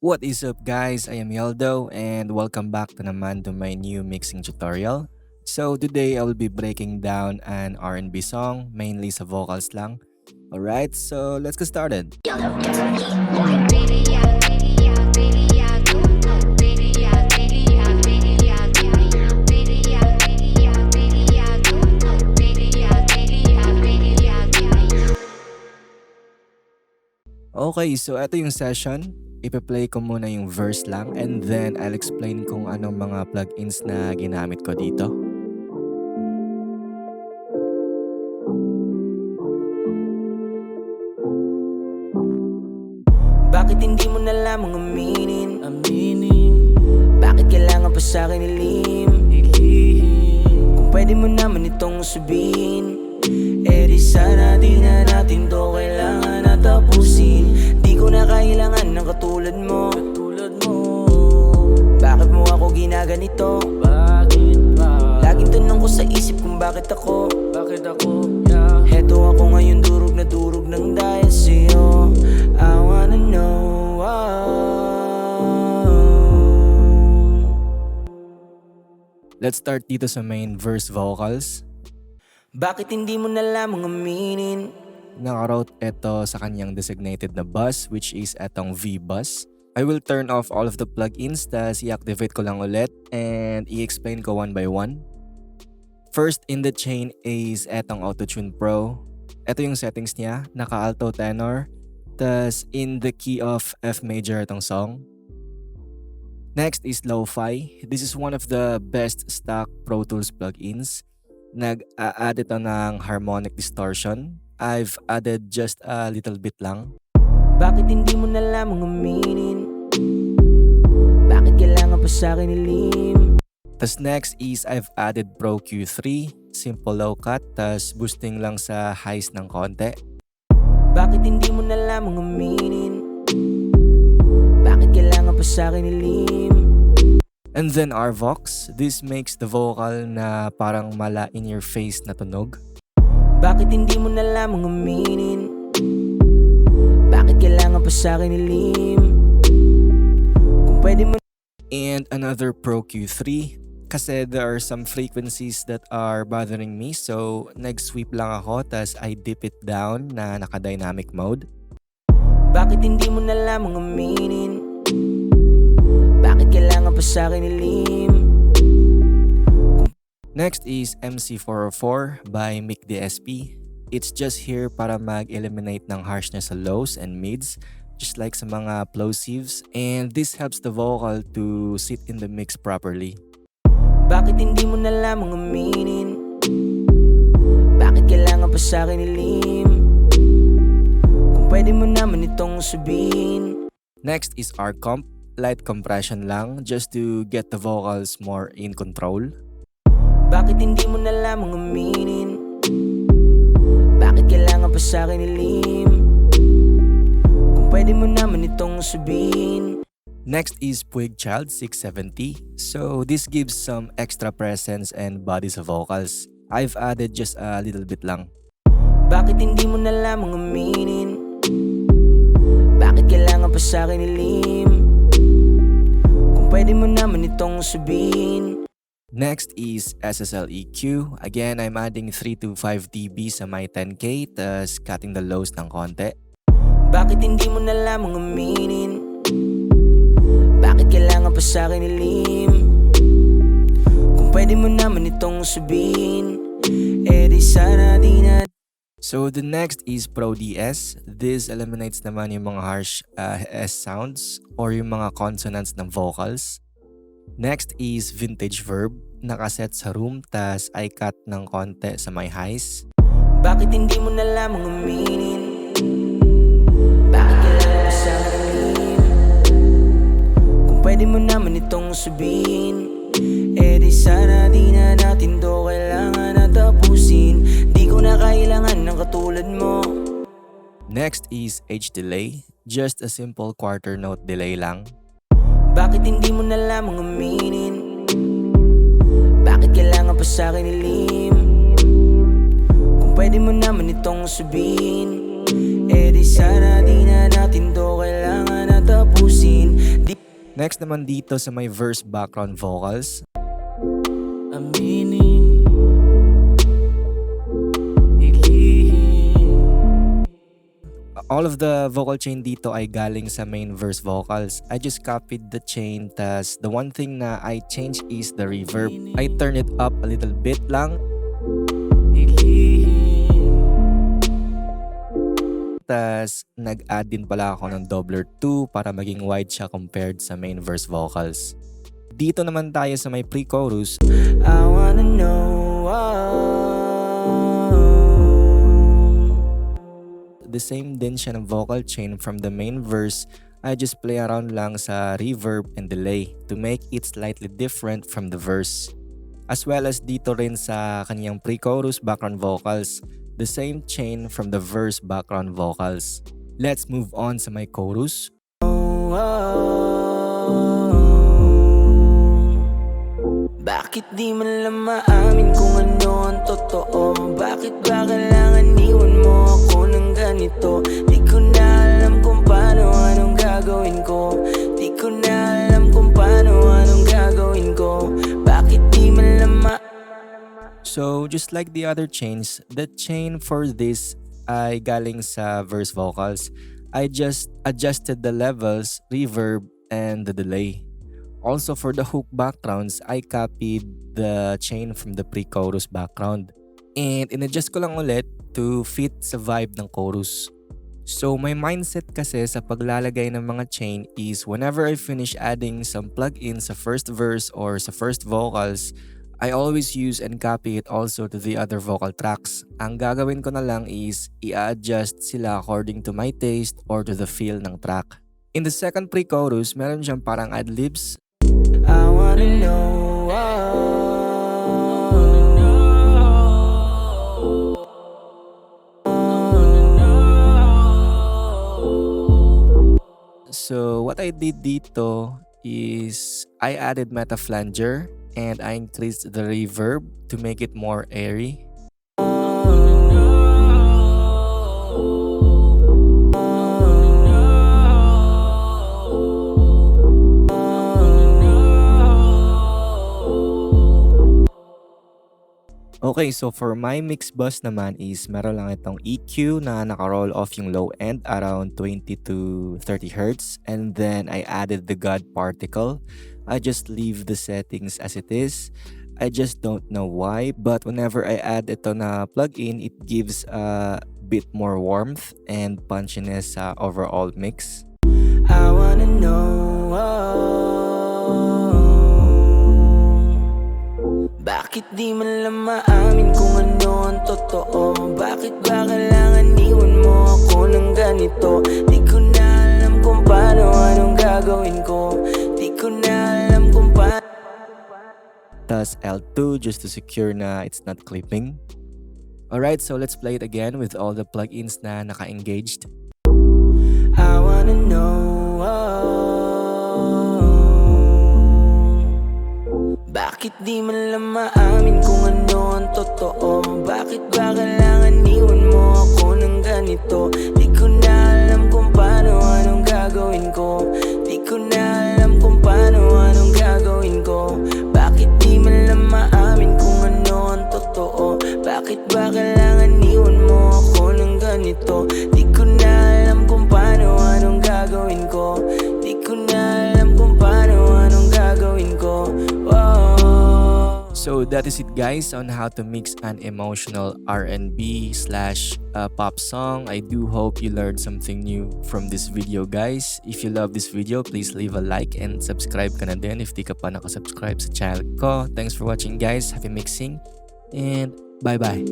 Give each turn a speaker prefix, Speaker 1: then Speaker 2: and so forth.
Speaker 1: What is up guys, I am Yeldo and welcome back to naman to my new mixing tutorial. So today I will be breaking down an RNB song, mainly sa vocals lang. Alright, so let's get started. Okay, so ito yung session. Ipe-play ko muna yung verse lang and then I'll explain kung anong mga plugins na ginamit ko dito.
Speaker 2: Bakit hindi mo na lamang aminin? Bakit kailangan pa sa'kin ilihim? Kung pwede mo naman itong sabihin, di sana di na natin to kailangan na tapusin. Di ko na kailangan ng katulad mo. Bakit mo ako ginaganito? Bakit ba? Laging tanong ko sa isip kung bakit ako? Yeah. Heto ako ngayon durog na durog ng dahil sa'yo. I wanna know
Speaker 1: Let's start dito sa main verse vocals.
Speaker 2: Bakit hindi mo na lamang aminin?
Speaker 1: Nakaroute ito sa kanyang designated na bus which is etong V bus. I will turn off all of the plugins tas i-activate ko lang ulit and i-explain ko one by one. First in the chain is etong Auto-Tune Pro. Ito yung settings niya, naka-alto tenor, tas in the key of F major itong song. Next is Lo-Fi. This is one of the best stock Pro Tools plugins. Nag-add ito ng harmonic distortion. I've added just a little bit lang.
Speaker 2: Bakit hindi mo na lamang aminin? Bakit kailangan pa sa'kin ilihim?
Speaker 1: Tas next is I've added Pro Q3, simple low cut, tas boosting lang sa highs ng konti.
Speaker 2: Bakit hindi mo na lamang aminin? Bakit kailangan pa sa'kin ilihim?
Speaker 1: And then our Vox. This makes the vocal na parang mala in your face na tunog.
Speaker 2: Bakit hindi mo na lamang aminin? Bakit kailangan pa sa'kin ilihim? Kung pwede mo.
Speaker 1: And another Pro Q3 kasi there are some frequencies that are bothering me, so nag-sweep lang ako tas I dip it down na naka-dynamic mode.
Speaker 2: Bakit hindi mo na lamang aminin? Bakit kailangan pa sa'kin ilihim?
Speaker 1: Next is MC404 by mixedbyyeldo. It's just here para mag-eliminate ng harshness sa lows and mids, just like sa mga plosives, and this helps the vocal to sit in the mix properly.
Speaker 2: Bakit hindi mo na lamang aminin? Bakit kailangan pa sa'kin ilihim? Kung pwede mo naman itong sabihin.
Speaker 1: Next is our comp, light compression lang, just to get the vocals more in control.
Speaker 2: Bakit hindi mo na lamang aminin? Bakit kailangan pa sa'kin ilihim? Kung pwede mo naman itong sabihin.
Speaker 1: Next is Puig Child 670. So this gives some extra presence and body sa vocals. I've added just a little bit lang.
Speaker 2: Bakit hindi mo na lamang aminin? Bakit kailangan pa sa'kin ilihim? Kung pwede mo naman itong sabihin.
Speaker 1: Next is SSL-EQ. Again, I'm adding 3 to 5 dB sa my 10K, tas cutting the lows ng konti.
Speaker 2: Bakit hindi mo na lamang aminin? Bakit kailangan pa sa'kin ilihim? Kung pwede mo naman itong sabihin, di sana di na.
Speaker 1: So the next is Pro DS. This eliminates naman yung mga harsh S sounds or yung mga consonants ng vocals. Next is Vintage Verb. Nakaset sa room tas I cut ng konti sa my highs.
Speaker 2: Bakit hindi mo na lamang aminin? Bakit kailangan pa sa'kin ilihim? Kung pwede mo naman itong sabihin, di sana di na natin to kailangan na tapusin. Di ko na kailangan ng katulad mo.
Speaker 1: Next is H delay. Just a simple quarter note delay lang.
Speaker 2: Bakit hindi mo na lamang aminin? Bakit kailangan pa sa'kin ilihim? Kung pwede mo naman itong sabihin, di sana di na natin to kailangan na tapusin.
Speaker 1: Next naman dito sa may verse background vocals.
Speaker 2: Aminin, ilihin.
Speaker 1: All of the vocal chain dito ay galing sa main verse vocals. I just copied the chain, tas the one thing na I changed is the reverb. I turn it up a little bit lang. Tas nag-add din pala ako ng doubler 2 para maging wide siya compared sa main verse vocals. Dito naman tayo sa may pre-chorus.
Speaker 2: I wanna know.
Speaker 1: The same din siya ng vocal chain from the main verse. I just play around lang sa reverb and delay to make it slightly different from the verse. As well as dito rin sa kanyang pre-chorus background vocals, the same chain from the verse background vocals. Let's move on sa my chorus.
Speaker 2: Bakit di man lang maamin kung ano ang totoo? Bakit ba kailangan iwan mo ako ng ganito? Di ko na alam kung paano, anong gagawin ko. Di ko na alam kung paano, anong gagawin ko. Bakit di man lang
Speaker 1: So just like the other chains, the chain for this ay galing sa verse vocals. I just adjusted the levels, reverb, and the delay. Also for the hook backgrounds, I copied the chain from the pre-chorus background. And in-adjust ko lang ulit to fit sa vibe ng chorus. So my mindset kasi sa paglalagay ng mga chain is whenever I finish adding some plugins sa first verse or sa first vocals, I always use and copy it also to the other vocal tracks. Ang gagawin ko na lang is i-adjust sila according to my taste or to the feel ng track. In the second pre-chorus, meron siyang parang ad-libs.
Speaker 2: I wanna know.
Speaker 1: So what I did dito is I added meta flanger and I increased the reverb to make it more airy. Okay, so for my mix bus naman is meron lang itong EQ na naka-roll off yung low end around 20 to 30 Hz. And then I added the God particle. I just leave the settings as it is. I just don't know why, but whenever I add ito na plugin, it gives a bit more warmth and punchiness sa overall mix.
Speaker 2: I wanna know. Bakit di man lang maamin kung ano ang totoo? Bakit ba kailangan iwan mo ako ng ganito? Di ko na alam kung paano, anong gagawin ko. Di ko na alam kung paano.
Speaker 1: Tas L2 just to secure na it's not clipping. Alright, so let's play it again with all the plugins na naka-engaged.
Speaker 2: I wanna know. Bakit di man lang maamin kung ano ang totoo? Bakit ba kailangan iwan mo ako ng ganito? Di ko na alam kung paano, anong gagawin ko. Di ko na alam kung paano, anong gagawin ko. Bakit di man lang maamin kung ano ang totoo? Bakit ba kailangan iwan mo ako ng ganito? Di ko na alam kung paano, anong gagawin ko. Di ko na alam kung paano, anong gagawin ko.
Speaker 1: So that is it guys on how to mix an emotional R&B slash pop song. I do hope you learned something new from this video guys. If you love this video, please leave a like and subscribe ka na din if di ka pa nakasubscribe sa channel ko. Thanks for watching guys. Happy mixing and bye bye.